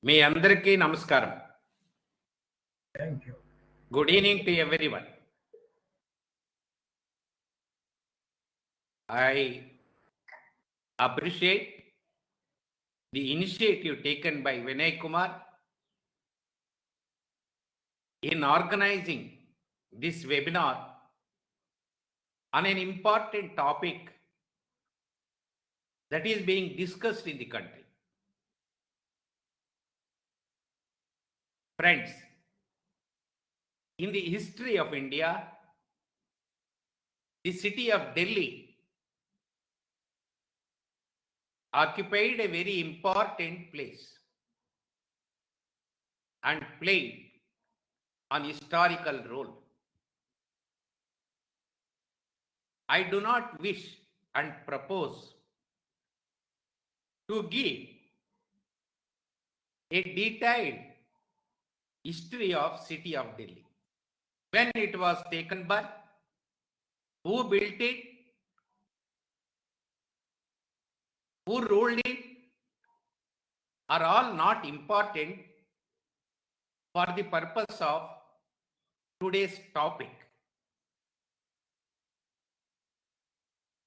మీ అందరికీ నమస్కారం. Thank you. Good evening to everyone. I appreciate the initiative taken by Vinay Kumar in organizing this webinar on an important topic that is being discussed in the country. Friends, in the history of India, the city of Delhi occupied a very important place and played an historical role. I do not wish and propose to give a detailed history of city of Delhi. When it was taken by, who built it, who ruled it, are all not important for the purpose of today's topic.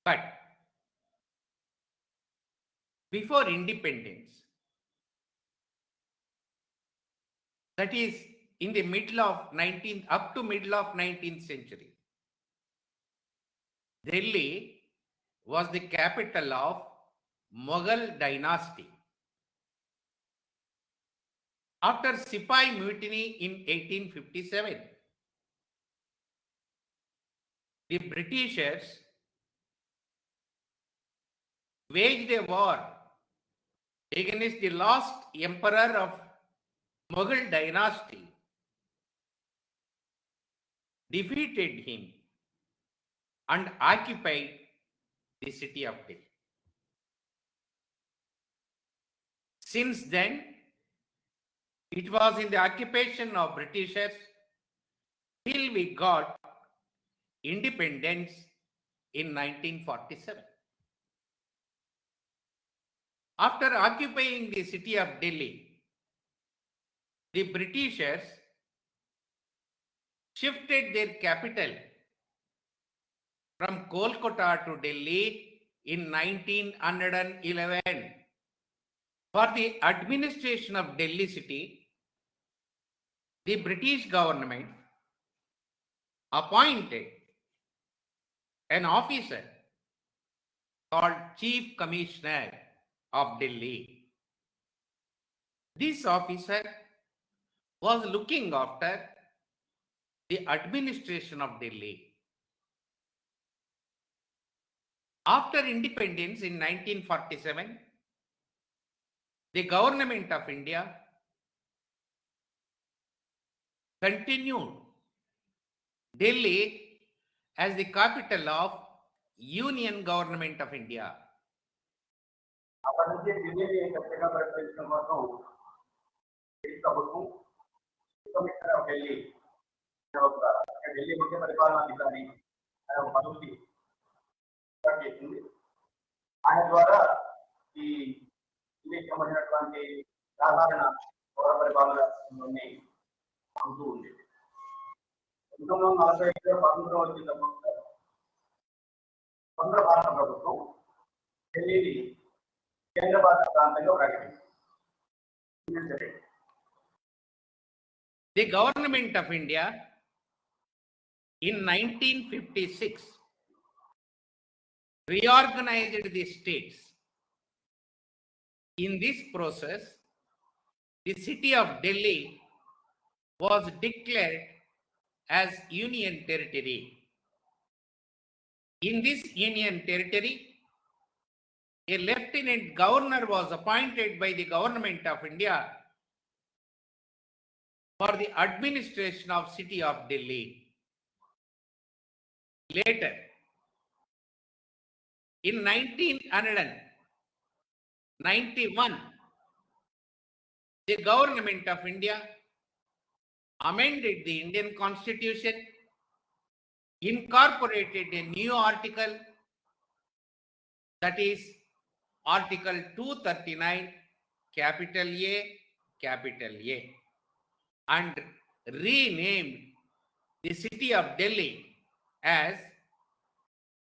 But before independence, that is in the middle of 19th up to middle of 19th century, Delhi was the capital of Mughal dynasty. After Sipahi mutiny in 1857, the Britishers waged a war against the last emperor of Mughal dynasty, defeated him and occupied the city of Delhi. Since then, it was in the occupation of Britishers till we got independence in 1947. After occupying the city of Delhi, the Britishers shifted their capital from Kolkata to Delhi in 1911. For the administration of Delhi city, the British government appointed an officer called Chief Commissioner of Delhi. This officer was looking after the administration of Delhi. After independence in 1947, the government of India continued Delhi as the capital of Union Government of India. అప్పటి నుంచి ఢిల్లీని ఖచ్చితంగా పరిపాలించడం కోసం British ప్రభుత్వం commissioner of Delhi Delhi ముఖ్య పరిపాలనాధికారి అనే ఒక పదవికి ఏర్పాటు చేసింది. ఆయన ద్వారా ఈ ఢిల్లీకి సంబంధించినటువంటి సాధారణ పౌర పరిపాలనని అందుతూ ఉంది. 1945లో స్వాతంత్రం వచ్చినప్పుడు ఆంధ్ర భారత ప్రభుత్వం ఢిల్లీని కేంద్రపాలిత ప్రాంతంగా ప్రకటించింది. The government of India in 1956 reorganized the states. In this process, the city of Delhi was declared as Union Territory. In this Union Territory, a Lieutenant Governor was appointed by the Government of India for the administration of city of Delhi. Later, in 1991, the Government of India amended the Indian Constitution, incorporated a new article, that is Article 239, capital A, capital A, and renamed the city of Delhi as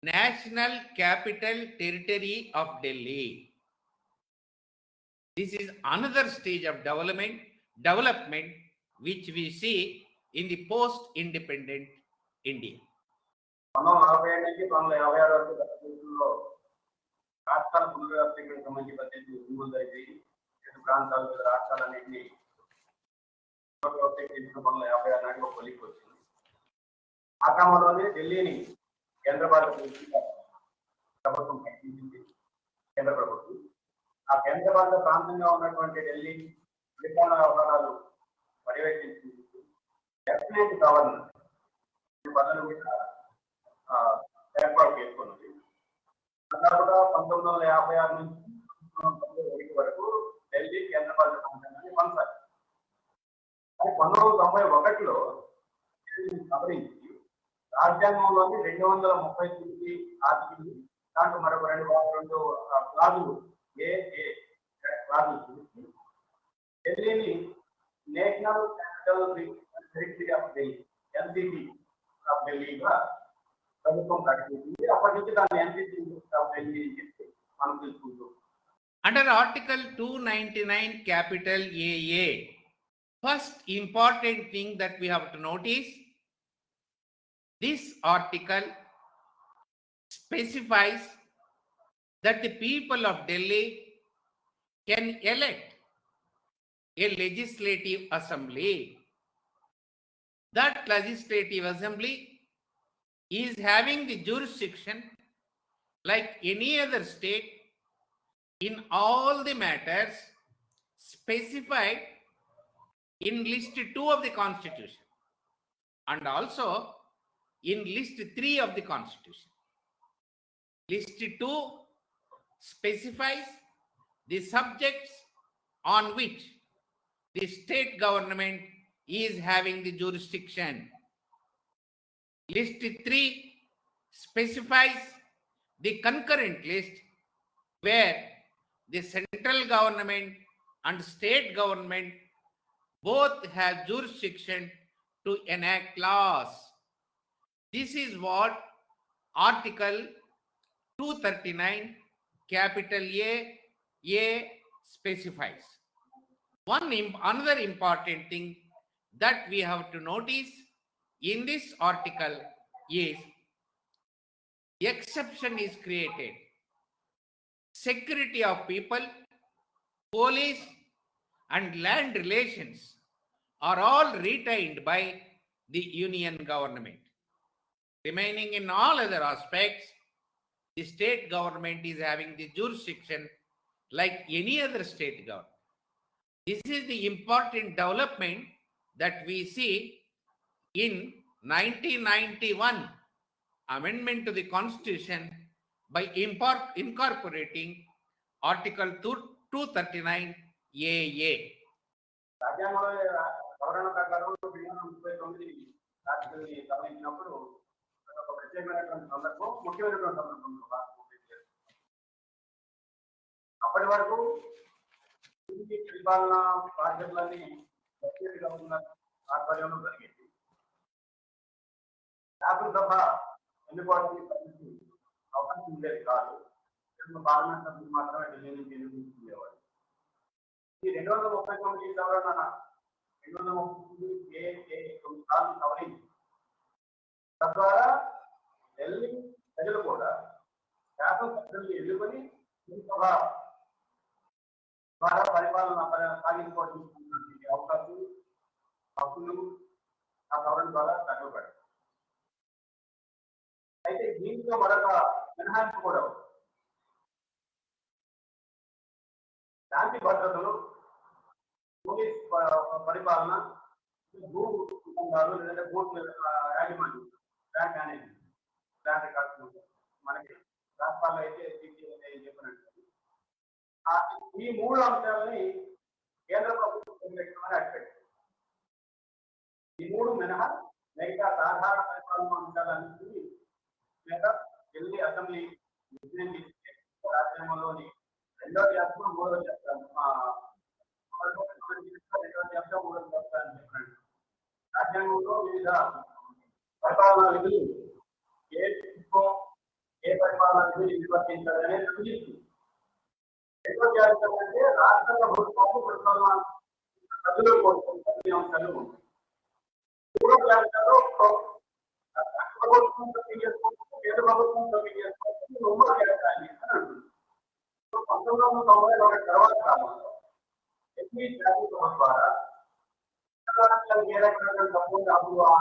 National Capital Territory of Delhi. This is another stage of development which we see in the post-independent India. 1947 నుంచి 1956 వరకు భారతదేశంలో రాష్ట్రాల పునర్వ్యవస్థీకరణకు సంబంధించి పద్ధతి ముందు జరిగి వివిధ ప్రాంతాలు వివిధ రాష్ట్రాలన్నింటినీ పునర్వ్యవస్థీకరించిన 1956 నాటికి ఒక కొలిక్కి వచ్చింది. ఆ క్రమంలోనే ఢిల్లీని కేంద్ర ప్రభుత్వం ప్రకటించింది. కేంద్ర ప్రభుత్వం ఆ కేంద్రపాలిత ప్రాంతంగా ఉన్నటువంటి ఢిల్లీ పరిపాలన వ్యవహారాలు పర్యవేక్షించింది. లెఫ్టినెంట్ గవర్నర్ పదవులు కూడా ఏర్పాటు చేసుకున్నది. దాదాపుగా 1956 నుంచి 1991 వరకు ఢిల్లీ కేంద్రపాలిత ప్రాంతంగానే కొనసాగింది. అది 1991లో సవరించి రాజ్యాంగంలోని 239 ఆర్టికల్ దాంట్లో మరొక రెండు క్లాజులు క్లాజులు చూసి ఢిల్లీని national capital territory of Delhi NCT of ఢిల్లీగా ప్రభుత్వం ప్రకటించింది. అప్పటి నుంచి దాన్ని ఎన్సిటి ఆఫ్ ఢిల్లీ చెప్పి మనం తీసుకుంటూ under Article 299 capital AA, first important thing that we have to notice, this article specifies that the people of Delhi can elect a legislative assembly. That legislative assembly is having the jurisdiction like any other state in all the matters specified in list 2 of the constitution and also in list 3 of the constitution. List 2 specifies the subjects on which the state government is having the jurisdiction. List 3 specifies the concurrent list where the central government and state government both have jurisdiction to enact laws. This is what Article 239 capital A specifies. Another important thing that we have to notice in this article is exception is created. Security of people, police and land relations are all retained by the union government. Remaining in all other aspects, the state government is having the jurisdiction like any other state government. This is the important development that we see in 1991 amendment to the constitution by incorporating Article 239 AA. రాజ్యాంగంలో సవరణ ప్రకారం 239 ఆర్టికల్ని సవరించినప్పుడు ఒక ప్రత్యేకమైనటువంటి సందర్భం, ముఖ్యమైనటువంటి సందర్భం. అప్పటి వరకు పరిపాలన బాధ్యతలన్నీ లెఫ్టినెంట్ గవర్నర్ ఆధ్వర్యంలో జరిగేది. శాసనసభ ఎన్నుకోవడానికి అవకాశం ఉండేది కాదు. పార్లమెంట్ సభ్యులు మాత్రమే ఢిల్లీ నుంచి ఎన్నుకుంటుండేవాడు. ఈ 239 సవరణ 239 సార్లు సవరించి తద్వారా ఢిల్లీ ప్రజలు కూడా శాసనసభ్యులు ఎన్నుకొని సభ ద్వారా పరిపాలన సాగించుకోవడానికి అవకాశం హక్కులు ఆ సవరణ ద్వారా తగ్గబడ్డాయి. అయితే దీంట్లో మరొక మినహాయింపు కూడా శాంతి భద్రతలు, పోలీస్ పరిపాలన, భూ కుటుంబాలు లేదంటే బూత్ యాజమాన్యం, బ్యాంక్ మేనేజ్మెంట్, బ్యాంక్ రికార్డ్స్ మనకి రాష్ట్రాల్లో అయితే చెప్పినట్టు ఈ 3 అంశాలని కేంద్ర ప్రభుత్వం అట్పెట్టింది. ఈ 3 మినహా మిగతా సాధారణ పరిపాలన అంశాలన్నింటినీ లేదా ఢిల్లీ అసెంబ్లీ రాజ్యాంగంలోని 2వ శాసనం 3వ శాసనం చెప్తా కూడా చెప్తాను చెప్పండి. రాజ్యాంగంలో వివిధ పరిపాలనా విధులు ఏ పరిపాలనా విధులు నిర్వర్తించాలనే సూచిస్తుంది. రెండో జాబితా అంటే రాష్ట్ర ప్రభుత్వాలు పరిపాలన ప్రజలు కొన్ని అంశాలు ఉంటాయి. మూడో జాబితాలో ప్రభుత్వం కేంద్ర ప్రభుత్వం చేసుకోవచ్చు ఉమ్మడి జాబితా అని అంటుంది. 1991 తర్వాత కాలంలో ఎస్మీ జాబితా ద్వారా రాష్ట్రాలకు ఏ రకమైన డబ్బులు అప్పుడు ఆ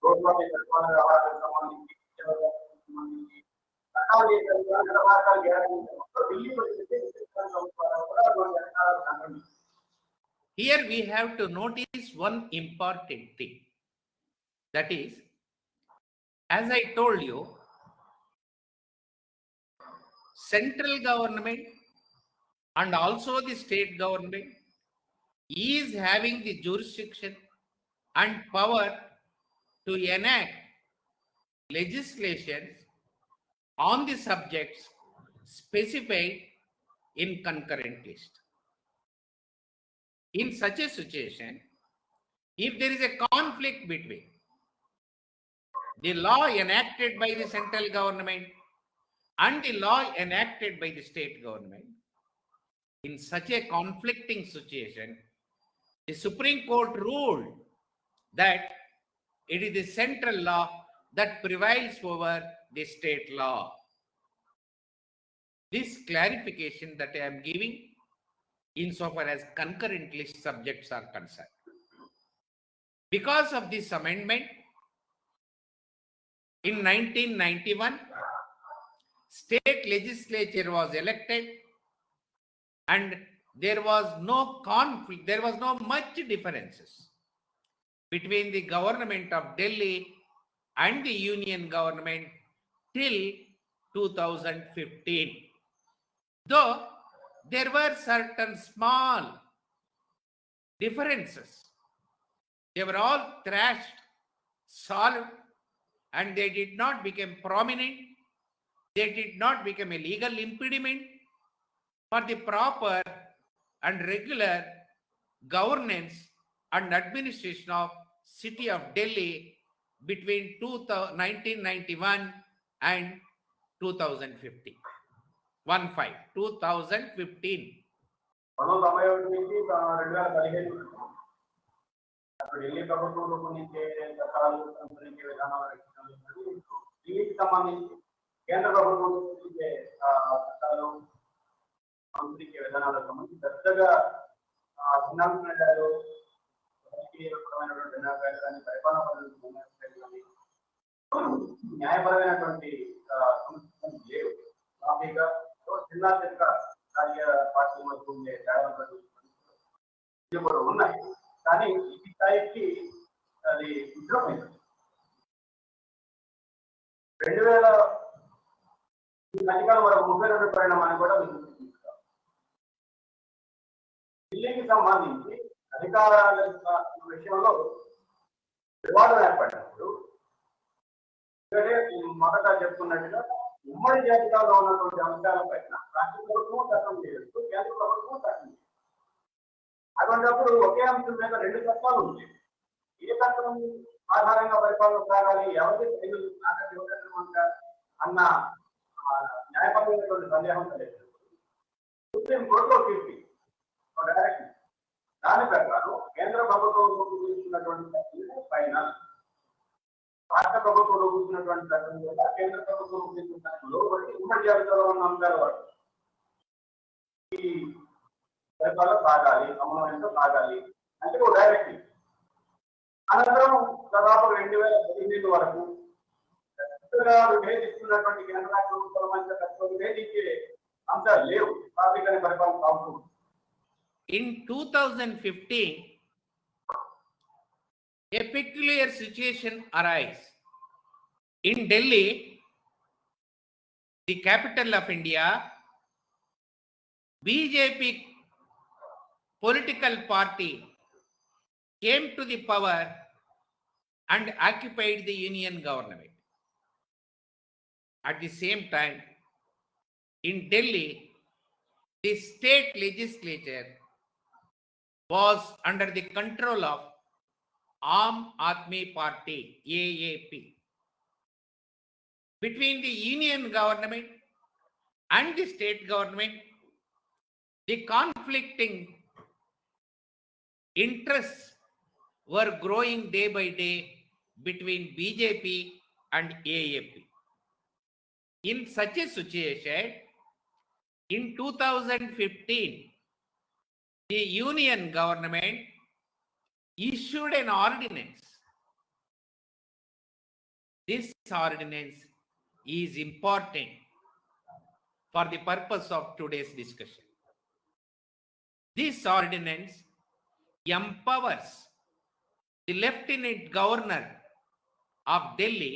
రోడ్లపై సచివాలయ వ్యవహారాలకు సంబంధించి here we have to notice one important thing. That is, as I told you, central government and also the state government is having the jurisdiction and power to enact legislation on the subjects specified in concurrent list. In such a situation, if there is a conflict between the law enacted by the central government and the law enacted by the state government, in such a conflicting situation, the Supreme Court ruled that it is the central law that prevails over the state law. This clarification that I am giving insofar as concurrent list subjects are concerned. Because of this amendment, in 1991, state legislature was elected and there was no conflict, there was no much differences between the government of Delhi and the union government till 2015. Though there were certain small differences, they were all thrashed, solved, and they did not become prominent. They did not become a legal impediment for the proper and regular governance and administration of city of Delhi between 1991 and 2015. 2015. 1991 నుంచి 2015 అప్పుడు ఢిల్లీ ప్రభుత్వం రూపొందించే చట్టాలు అనుసరించే విధానాలు దీనికి సంబంధించి కేంద్ర ప్రభుత్వం రూపొందించే చట్టాలు అనుసరించే విధానాలకు సంబంధించి పెద్దగా భిన్నాభిప్రాయాలు రాజకీయపరమైనటువంటి భిన్నాభిప్రాయాలు కానీ పరిపాలనపరమైన కానీ న్యాయపరమైనటువంటి సమస్యలు లేవు. కాపీగా చిన్న చిన్న రాజకీయ పార్టీ మధ్య ఉండే తేడాలు కూడా ఉన్నాయి. కానీ ఈ స్థాయికి అది విజృంభించింది. 2000 మధ్యకాలం వరకు 32 పరిణామాన్ని కూడా ఢిల్లీకి సంబంధించి అధికారాల విషయంలో వివాదం ఏర్పడినప్పుడు మొదట చెప్పుకున్నట్టుగా ఉమ్మడి జాబితాలో ఉన్నటువంటి అంశాలపైన రాష్ట్ర ప్రభుత్వం చట్టం చేయొచ్చు, కేంద్ర ప్రభుత్వం చట్టం చేయొచ్చు. అటువంటిప్పుడు ఒకే అంశం మీద 2 చట్టాలు ఉంటాయి. ఏ చట్టం ఆధారంగా పరిపాలన సాగాలి, ఎవరికి అన్న న్యాయపరమైనటువంటి సందేహం లేదు. సుప్రీం కోర్టులో తీర్పు డైరెక్షన్ దాని ప్రకారం కేంద్ర ప్రభుత్వం రూపొందించినటువంటి ఫైనల్, రాష్ట్ర ప్రభుత్వం రూపొందించినటువంటి చట్టం కూడా కేంద్ర ప్రభుత్వం రూపొందించిన లోబడి ఉమ్మడి జాబితాలో ఉన్న అంశాల వరకు ఈ పరిపాలన సాగాలి, అమలు సాగాలి అంటే ఒక డైరెక్టివ్. అనంతరం దాదాపు 2015 వరకు విభేదిస్తున్నటువంటి కేంద్ర రాష్ట్ర ప్రభుత్వాల మధ్య విభేదించే అంశాలు లేవు. ట్రాఫిక్ అనే పరిపాలన సాగుతుంది. In 2015, a peculiar situation arose. In Delhi, the capital of India, BJP political party came to the power and occupied the union government. At the same time, in Delhi, the state legislature was under the control of Aam Aadmi Party, AAP. Between the union government and the state government, the conflicting interests were growing day by day between BJP and AAP. In such a situation, in 2015, the union government issued an ordinance. This ordinance is important for the purpose of today's discussion. This ordinance empowers the Lieutenant Governor of Delhi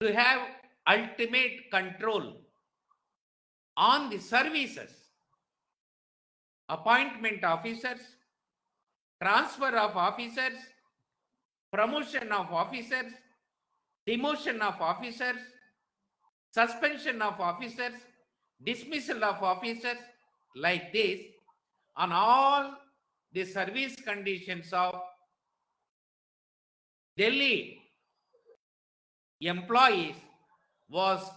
to have ultimate control on the services, appointment officers, transfer of officers, promotion of officers, demotion of officers, suspension of officers, dismissal of officers, like this, on all the service conditions of Delhi employees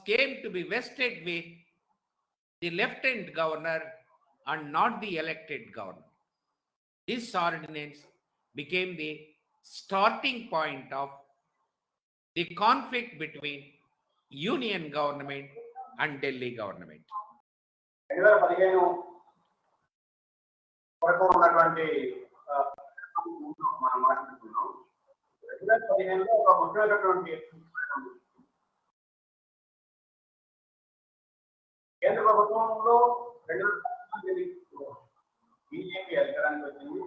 came to be vested with the lieutenant governor and not the elected governor. This ordinance became the starting point of the conflict between union government and Delhi government. 2015 వరకు ఉన్నటువంటి మనం మాట్లాడుతున్నాం. 2015లో ఒక ముఖ్యమైనటువంటి కేంద్ర ప్రభుత్వంలో 2014 BJP అధికారానికి వచ్చింది.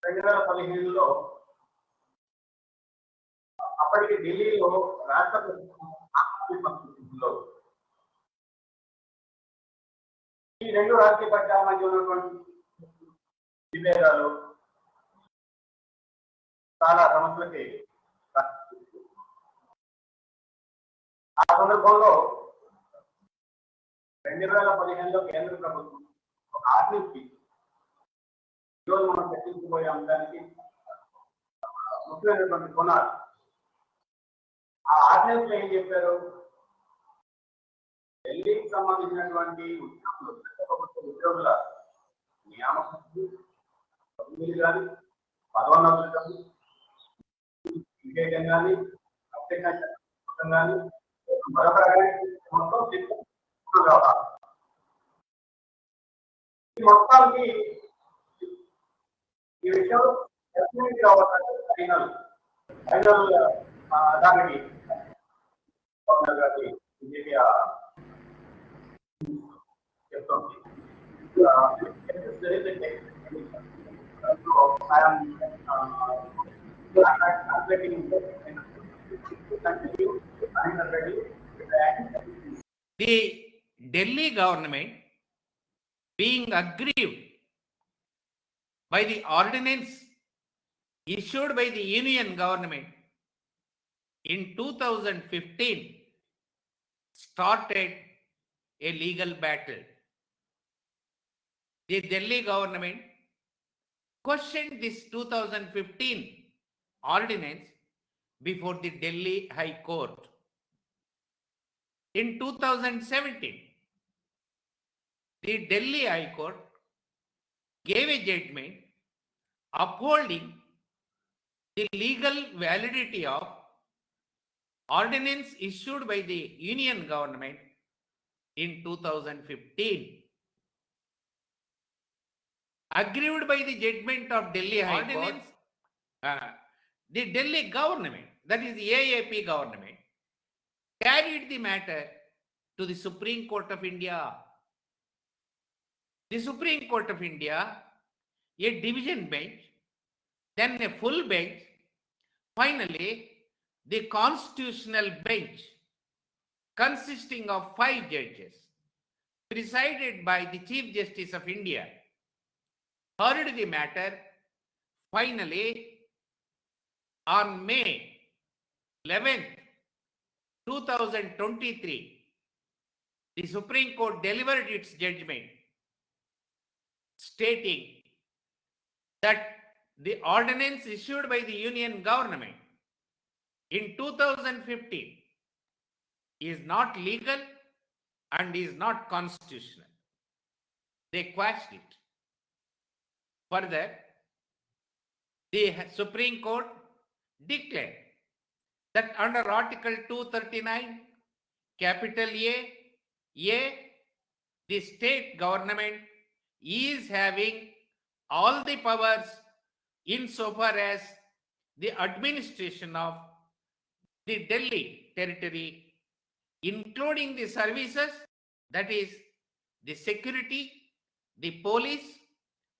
2015లో అప్పటికి ఢిల్లీలో రాష్ట్ర ప్రభుత్వంలో ఈ రెండు రాజకీయ పక్షాల మధ్య ఉన్నటువంటి విభేదాలు చాలా సమస్యలకి ఆ సందర్భంలో 2015లో కేంద్ర ప్రభుత్వం ఒక ఆర్డినెన్స్ ఈరోజు మనం చర్చించబోయే అంశానికి ముఖ్యమైనటువంటి కొనాలి. ఆ ఆర్డినెన్స్ ఏం చెప్పారు? ఢిల్లీకి సంబంధించినటువంటి ఉద్యోగుల నియామకం కానీ పదోన్నతులు కానీ విజయం కానీ కానీ మరొక మొత్తం కావాలి. ఈ మొత్తానికి ఈ విషయంలో ఫైనల్ దానికి బీజేపీ చెప్తుంది. The Delhi government, being aggrieved by the ordinance issued by the union government in 2015, started a legal battle. The Delhi government questioned this 2015 ordinance before the Delhi High Court. In 2017, the Delhi High Court gave a judgment upholding the legal validity of ordinance issued by the union government in 2015. Aggrieved by the judgment of Delhi High Court, the Delhi government, that is the AAP government, carried the matter to the Supreme Court of India. The Supreme Court of India, a division bench, then a full bench, finally the constitutional bench consisting of 5 judges, presided by the Chief Justice of India, heard the matter. Finally, on May 11th, 2023, the Supreme Court delivered its judgment stating that the ordinance issued by the Union government in 2015 is not legal and is not constitutional. They quashed it. Further, the Supreme Court declared that under Article 239, capital A, the state government is having all the powers insofar as the administration of the Delhi territory, including the services, that is, the security, the police,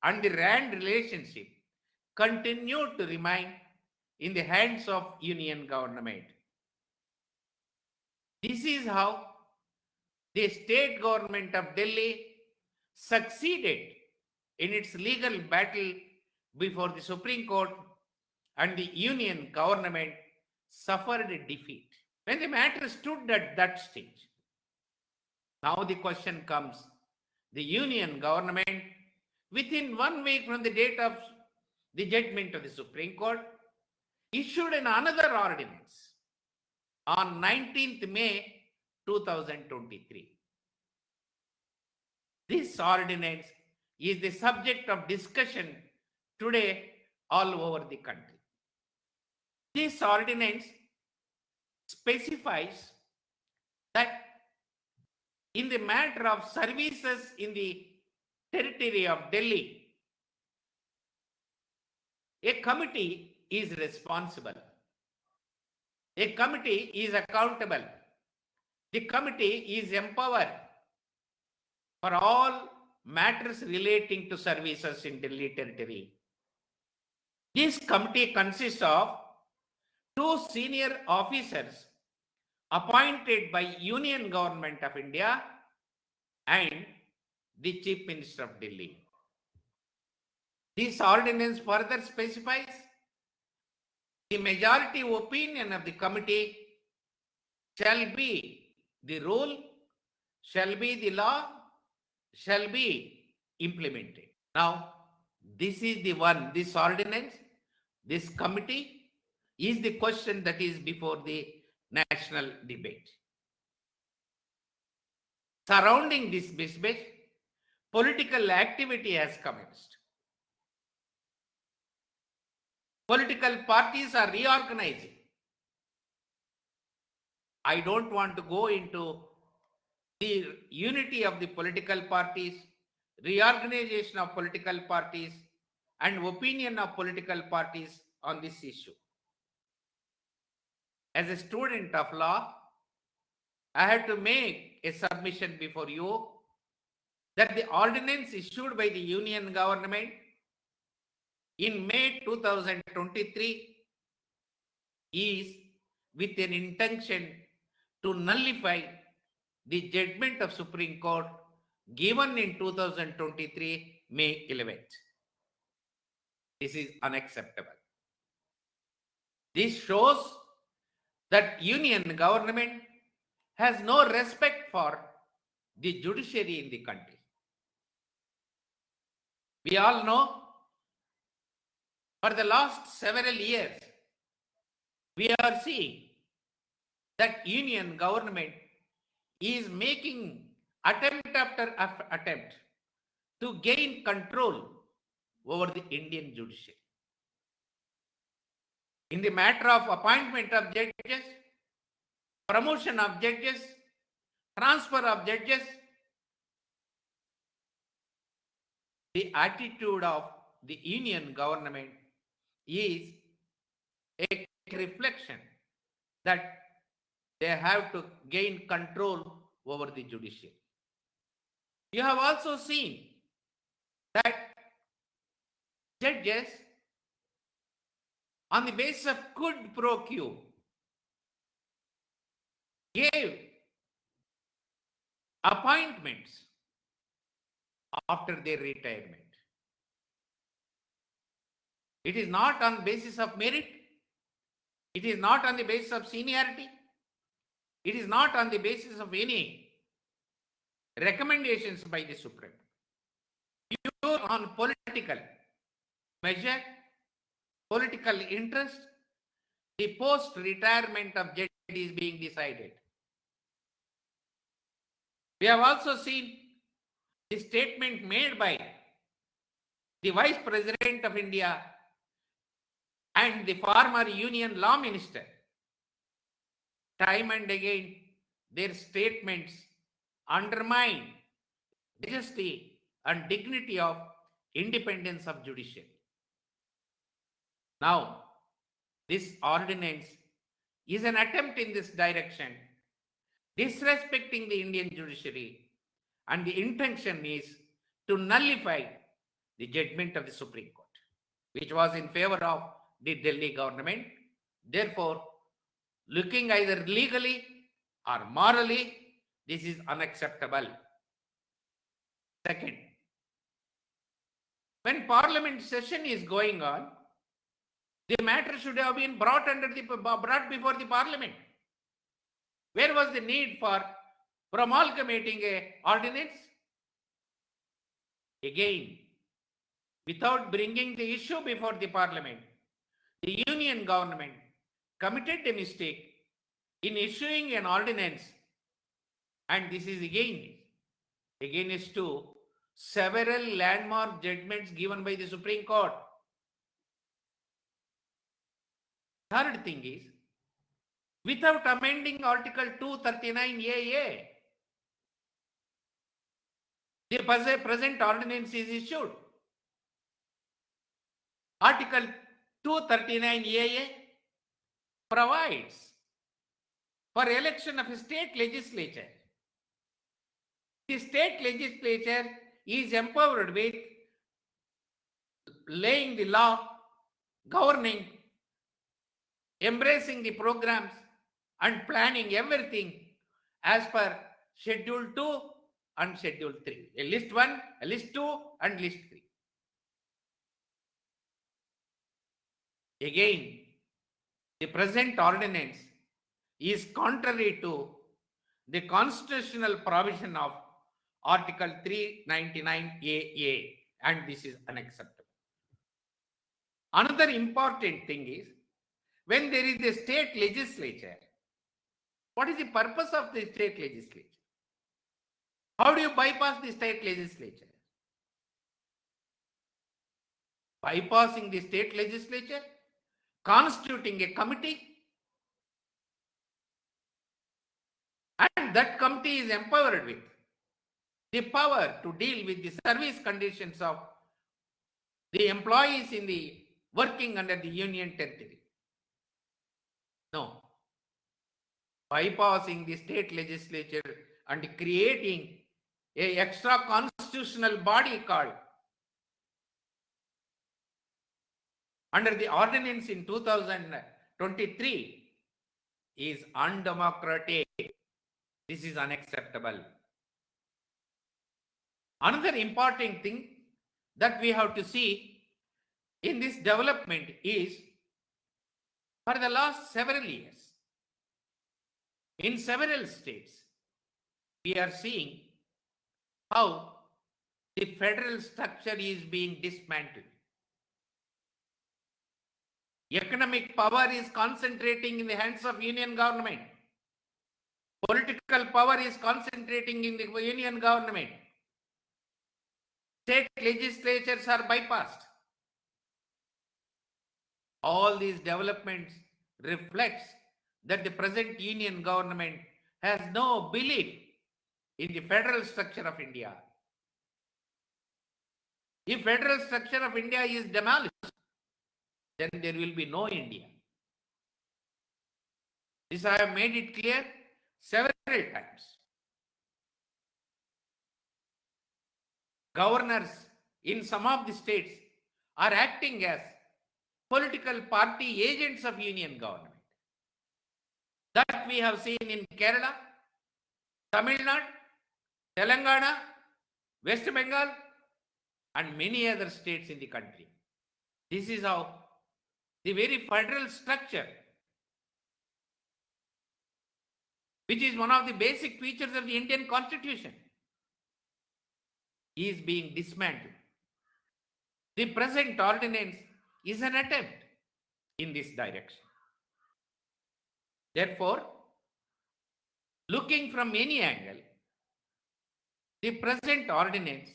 and the land relationship, continue to remain in the hands of Union government. This is how the state government of Delhi succeeded in its legal battle before the Supreme Court, and the Union government suffered a defeat. When the matter stood at that stage, now the question comes, the Union government, within 1 week from the date of the judgment of the Supreme Court, issued another ordinance on 19th May 2023. This ordinance is the subject of discussion today all over the country. This ordinance specifies that in the matter of services in the territory of Delhi, a committee is responsible. A committee is accountable. The committee is empowered for all matters relating to services in Delhi territory. This committee consists of 2 senior officers appointed by Union Government of India and the Chief Minister of Delhi. This ordinance further specifies the majority opinion of the committee shall be the rule, shall be the law, shall be implemented. Now, this is the one, this ordinance, this committee is the question that is before the national debate. Surrounding this debate, political activity has commenced. Political parties are reorganizing. I don't want to go into the unity of the political parties, reorganization of political parties, and opinion of political parties on this issue. As a student of law, I have to make a submission before you that the ordinance issued by the Union government in May 2023 is with an intention to nullify the judgment of Supreme Court given in 2023 May 11th. This is unacceptable. This shows that Union government has no respect for the judiciary in the country. We all know for the last several years, we are seeing that Union government is making attempt after attempt to gain control over the Indian judiciary. In the matter of appointment of judges, promotion of judges, transfer of judges, the attitude of the Union government is a reflection that they have to gain control over the judiciary. You have also seen that judges, on the basis of quid pro quo, gave appointments after their retirement. It is not on the basis of merit. It is not on the basis of seniority. It is not on the basis of any recommendations by the Supreme. Pure on political measure, political interest, the post-retirement of jet is being decided. We have also seen the statement made by the Vice President of India and the former Union Law Minister. Time and again, their statements undermine majesty and dignity of independence of judiciary. Now, this ordinance is an attempt in this direction, disrespecting the Indian judiciary, and the intention is to nullify the judgment of the Supreme Court, which was in favor of the Delhi government. Therefore, looking either legally or morally, this is unacceptable. Second, when parliament session is going on, the matter should have been brought before the parliament. Where was the need for promulgating a ordinance? Again, without bringing the issue before the parliament, the union government committed a mistake in issuing an ordinance, and this is again against to several landmark judgments given by the Supreme Court. Third thing is, without amending Article 239AA, the present ordinance is issued. Article 239AA provides for election of a state legislature. The state legislature is empowered with laying the law, governing, embracing the programs, and planning everything as per Schedule 2 and Schedule 3. A List 1, a List 2, and List 3. Again, the present ordinance is contrary to the constitutional provision of Article 399AA, and this is unacceptable. Another important thing is, when there is a state legislature, what is the purpose of the state legislature? How do you bypass the state legislature? Bypassing the state legislature, constituting a committee, and that committee is empowered with the power to deal with the service conditions of the employees in the working under the union territory. No. Bypassing the state legislature and creating a extra constitutional body called under the ordinance in 2023 is undemocratic. This is unacceptable. Another important thing that we have to see in this development is, for the last several years, in several states, we are seeing how the federal structure is being dismantled. Economic power is concentrating in the hands of union government. Political power is concentrating in the union government. State legislatures are bypassed. All these developments reflects that the present union government has no belief in the federal structure of India. If federal structure of India is demolished, then there will be no India. This I have made it clear several times. Governors in some of the states are acting as political party agents of union government. That we have seen in Kerala, Tamil Nadu, Telangana, West Bengal, and many other states in the country. This is how the very federal structure, which is one of the basic features of the Indian Constitution, is being dismantled. The present ordinance is an attempt in this direction. Therefore, looking from any angle, the present ordinance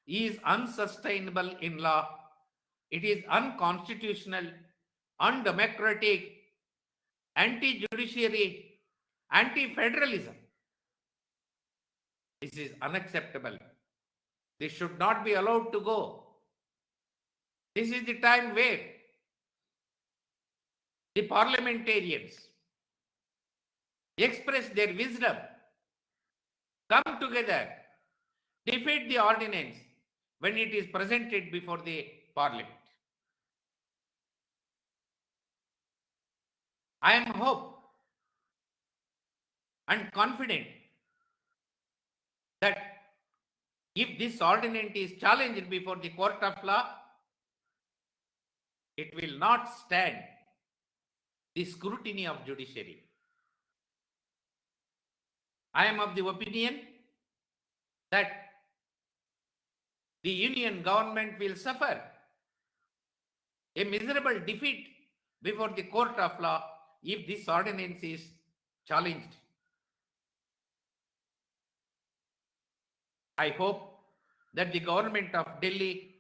is unsustainable in law. It is unconstitutional, undemocratic, anti-judiciary, anti-federalism. This is unacceptable. This should not be allowed to go. This is the time where the parliamentarians express their wisdom, come together, defeat the ordinance when it is presented before the parliament. I am hope and confident that if this ordinance is challenged before the court of law, it will not stand the scrutiny of judiciary. I am of the opinion that the union government will suffer a miserable defeat before the court of law if this ordinance is challenged. I hope that the government of Delhi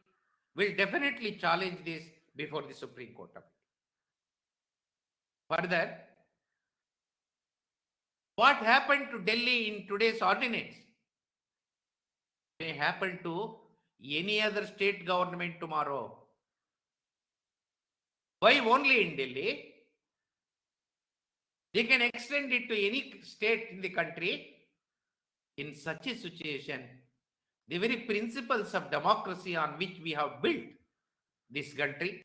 will definitely challenge this before the Supreme Court of India. Further, what happened to Delhi in today's ordinance may happen to any other state government tomorrow. Why only in Delhi? They can extend it to any state in the country. In such a situation, the very principles of democracy on which we have built this country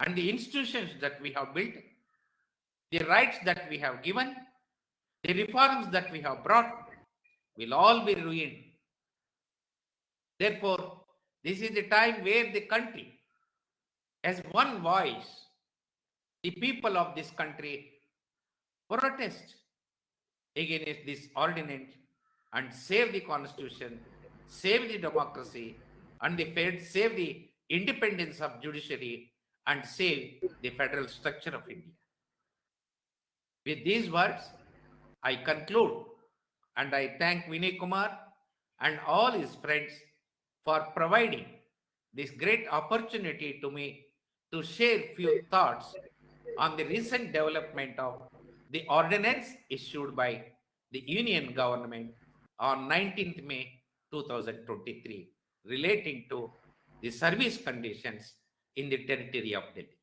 and the institutions that we have built, the rights that we have given, the reforms that we have brought will all be ruined. Therefore, this is the time where the country, as one voice, the people of this country protest against this ordinance and save the constitution, save the democracy, and save the independence of judiciary and save the federal structure of India. With these words, I conclude and I thank Vinay Kumar and all his friends for providing this great opportunity to me to share few thoughts on the recent development of the ordinance issued by the Union government on 19th May 2023 relating to the service conditions in the territory of Delhi.